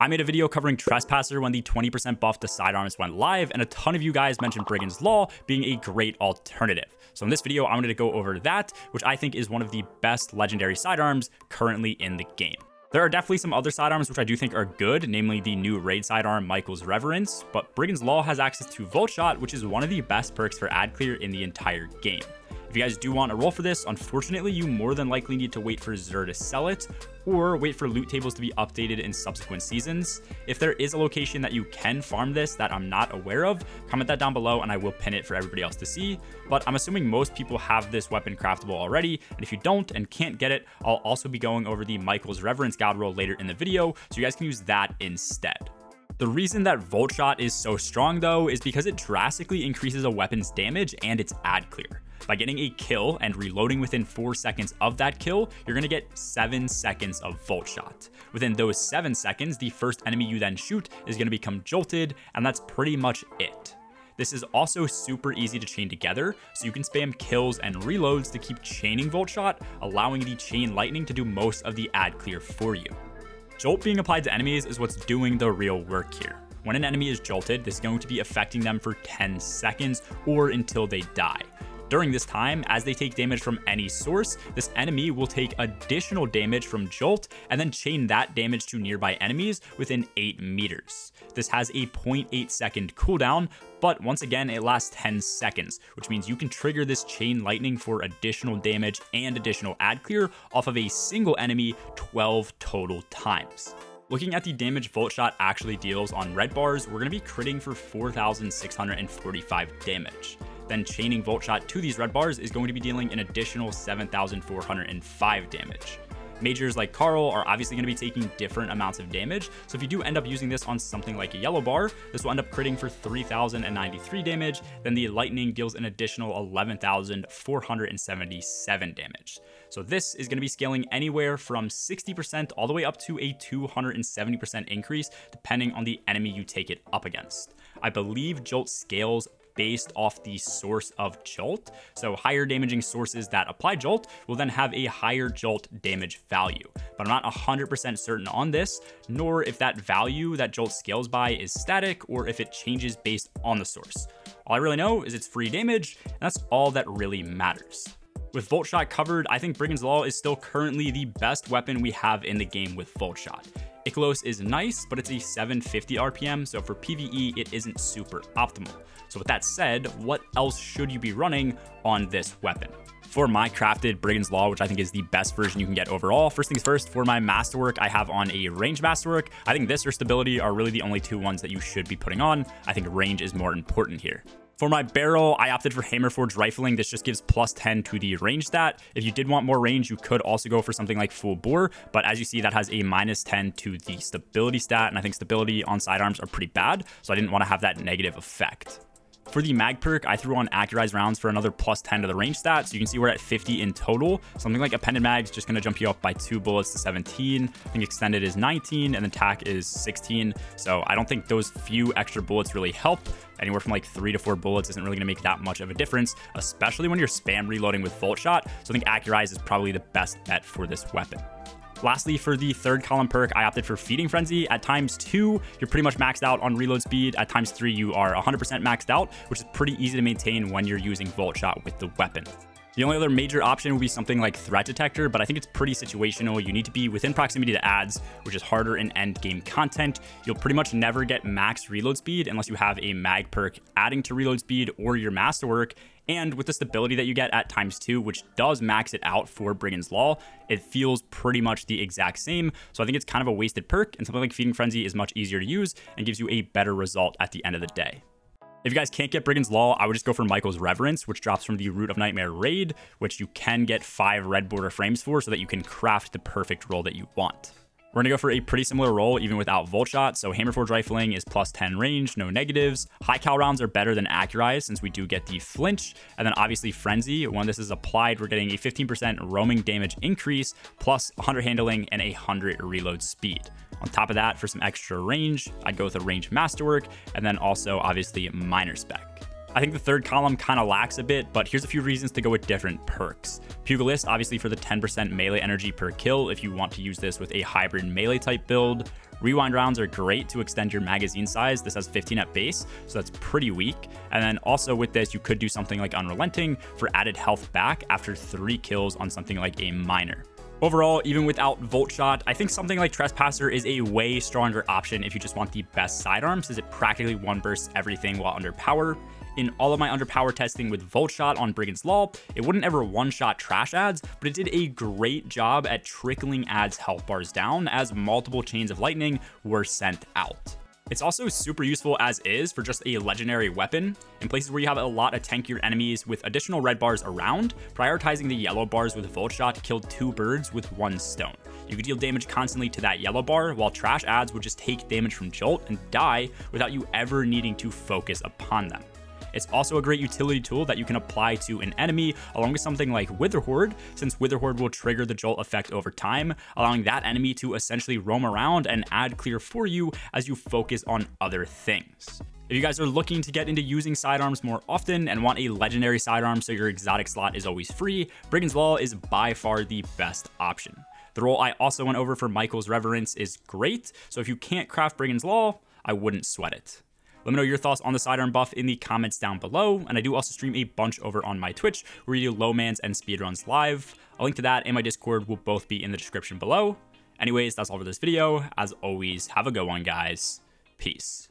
I made a video covering Trespasser when the 20% buff to sidearms went live, and a ton of you guys mentioned Brigand's Law being a great alternative. So in this video, I'm going to go over that, which I think is one of the best legendary sidearms currently in the game. There are definitely some other sidearms which I do think are good, namely the new raid sidearm Michael's Reverence, but Brigand's Law has access to Voltshot, which is one of the best perks for ad clear in the entire game. If you guys do want a roll for this, unfortunately, you more than likely need to wait for Xur to sell it, or wait for loot tables to be updated in subsequent seasons. If there is a location that you can farm this that I'm not aware of, comment that down below and I will pin it for everybody else to see. But I'm assuming most people have this weapon craftable already, and if you don't and can't get it, I'll also be going over the Michael's Reverence God Roll later in the video, so you guys can use that instead. The reason that Voltshot is so strong though is because it drastically increases a weapon's damage and its ad clear. By getting a kill and reloading within 4 seconds of that kill, you're going to get 7 seconds of Voltshot. Within those 7 seconds, the first enemy you then shoot is going to become jolted, and that's pretty much it. This is also super easy to chain together, so you can spam kills and reloads to keep chaining Voltshot, allowing the chain lightning to do most of the ad clear for you. Jolt being applied to enemies is what's doing the real work here. When an enemy is jolted, this is going to be affecting them for 10 seconds or until they die. During this time, as they take damage from any source, this enemy will take additional damage from Jolt and then chain that damage to nearby enemies within 8 meters. This has a 0.8 second cooldown, but once again, it lasts 10 seconds, which means you can trigger this chain lightning for additional damage and additional ad clear off of a single enemy 12 total times. Looking at the damage Voltshot actually deals on red bars, we're going to be critting for 4,645 damage. Then chaining Voltshot to these red bars is going to be dealing an additional 7,405 damage. Majors like Carl are obviously going to be taking different amounts of damage, so if you do end up using this on something like a yellow bar, this will end up critting for 3,093 damage, then the lightning deals an additional 11,477 damage. So this is going to be scaling anywhere from 60% all the way up to a 270% increase, depending on the enemy you take it up against. I believe Jolt scales based off the source of Jolt, so higher damaging sources that apply Jolt will then have a higher Jolt damage value, but I'm not 100% certain on this, nor if that value that Jolt scales by is static or if it changes based on the source. All I really know is it's free damage, and that's all that really matters. With Voltshot covered, I think Brigand's Law is still currently the best weapon we have in the game with Voltshot. Ikelos is nice, but it's a 750 RPM, so for PvE, it isn't super optimal. So with that said, what else should you be running on this weapon? For my crafted Brigand's Law, which I think is the best version you can get overall, first things first, for my Masterwork, I have on a range Masterwork. I think this or stability are really the only two ones that you should be putting on. I think range is more important here. For my barrel, I opted for Hammerforged Rifling. This just gives plus 10 to the range stat. If you did want more range, you could also go for something like Full Bore, but as you see, that has a minus 10 to the stability stat, and I think stability on sidearms are pretty bad, so I didn't want to have that negative effect. For the mag perk, I threw on Accurized Rounds for another plus 10 to the range stat, so you can see we're at 50 in total. Something like Appended Mag's just going to jump you up by 2 bullets to 17. I think Extended is 19, and then TAC is 16, so I don't think those few extra bullets really help. Anywhere from like 3 to 4 bullets isn't really going to make that much of a difference, especially when you're spam reloading with Voltshot, so I think Accurized is probably the best bet for this weapon. Lastly, for the third column perk, I opted for Feeding Frenzy. At times 2, you're pretty much maxed out on reload speed. At times 3, you are 100% maxed out, which is pretty easy to maintain when you're using Voltshot with the weapon. The only other major option would be something like Threat Detector, but I think it's pretty situational. You need to be within proximity to ads, which is harder in end game content. You'll pretty much never get max reload speed unless you have a mag perk adding to reload speed or your Masterwork. And with the stability that you get at times 2, which does max it out for Brigand's Law, it feels pretty much the exact same. So I think it's kind of a wasted perk, and something like Feeding Frenzy is much easier to use and gives you a better result at the end of the day. If you guys can't get Brigand's Law, I would just go for Michael's Reverence, which drops from the Root of Nightmare raid, which you can get 5 red border frames for so that you can craft the perfect roll that you want. We're going to go for a pretty similar roll even without Voltshot, so Hammerforged Rifling is plus 10 range, no negatives. High cal rounds are better than Accurized since we do get the flinch, and then obviously Frenzy, when this is applied, we're getting a 15% roaming damage increase, plus 100 handling and 100 reload speed. On top of that, for some extra range, I'd go with a range Masterwork, and then also obviously Minor Spec. I think the third column kind of lacks a bit, but here's a few reasons to go with different perks. Pugilist, obviously for the 10% melee energy per kill if you want to use this with a hybrid melee type build. Rewind rounds are great to extend your magazine size. This has 15 at base, so that's pretty weak. And then also with this, you could do something like Unrelenting for added health back after 3 kills on something like a miner. Overall, even without Voltshot, I think something like Trespasser is a way stronger option if you just want the best sidearms, as it practically one-bursts everything while under power. In all of my underpower testing with Voltshot on Brigand's Law, it wouldn't ever one-shot trash ads, but it did a great job at trickling ads' health bars down as multiple chains of lightning were sent out. It's also super useful as is for just a legendary weapon. In places where you have a lot of tankier enemies with additional red bars around, prioritizing the yellow bars with Voltshot killed 2 birds with 1 stone. You could deal damage constantly to that yellow bar, while trash ads would just take damage from Jolt and die without you ever needing to focus upon them. It's also a great utility tool that you can apply to an enemy along with something like Witherhoard, since Witherhoard will trigger the Jolt effect over time, allowing that enemy to essentially roam around and add clear for you as you focus on other things. If you guys are looking to get into using sidearms more often and want a legendary sidearm so your exotic slot is always free, Brigand's Law is by far the best option. The roll I also went over for Michael's Reverence is great, so if you can't craft Brigand's Law, I wouldn't sweat it. Let me know your thoughts on the Sidearm Buff in the comments down below, and I do also stream a bunch over on my Twitch where we do low mans and speedruns live. A link to that and my Discord will both be in the description below. Anyways, that's all for this video. As always, have a good one, guys. Peace.